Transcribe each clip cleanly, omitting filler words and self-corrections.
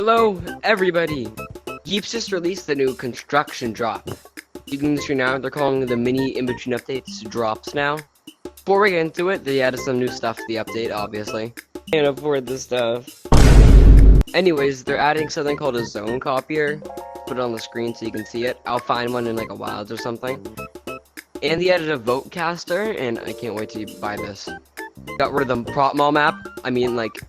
Hello, everybody! Yeeps just released the new construction drop. You can see now they're calling the mini in-between updates drops now. Before we get into it, they added some new stuff to the update, obviously. Can't afford this stuff. Anyways, they're adding something called a zone copier. Put it on the screen so you can see it. I'll find one in like a Wilds or something. And they added a vote caster, and I can't wait to buy this. Got rid of the prop mall map. I mean, like,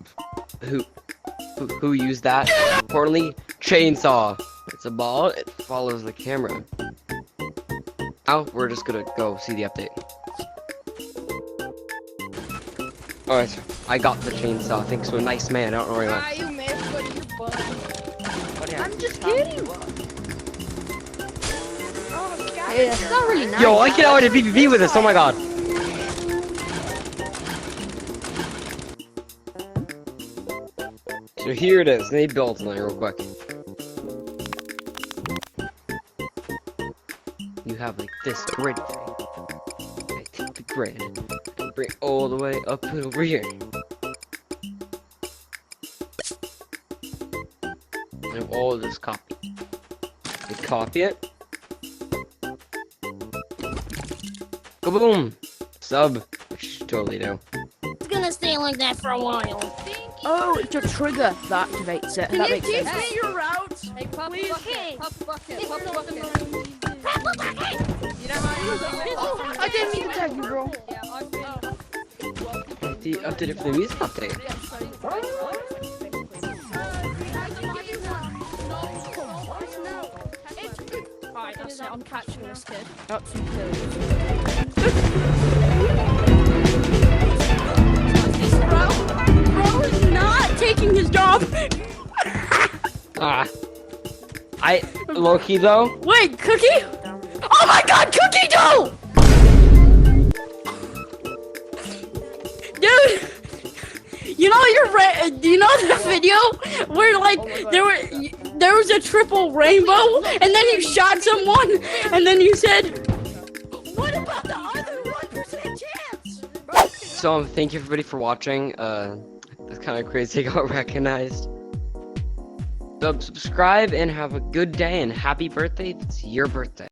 who used that? Importantly, chainsaw. It's a ball. It follows the camera. Now we're just gonna go see the update. Alright, I got the chainsaw. Thanks to a nice man. I don't know where he went. You missed, but you're butt. I'm just kidding. Hey, that's not really nice. Yo, I can out to PvP with this. Oh my god. So here it is. They built something real quick. You have like this grid thing. I take the grid and bring it all the way up and over here. And have all of this copy. You copy it. Kaboom! Sub. Which you totally do. It's gonna stay like that for a while. Oh, it's a trigger that activates it. That makes sense. Hey, your route. Hey, pop bucket, pop bucket, pop bucket. You know how you Oh, I didn't mean to tag you, bro. Yeah, I've been. The update for the music update. Alright, that's it. I'm catching this kid. That's some kills. Bro is not taking his job. Low-key though. Wait, Cookie? Oh my God, Cookie dough! Dude, you know you know the video where like there was a triple rainbow, and then you shot someone, and then you said, "What about the other 1% chance?" So thank you everybody for watching. It's kind of crazy I got recognized. Subscribe and have a good day and happy birthday if it's your birthday.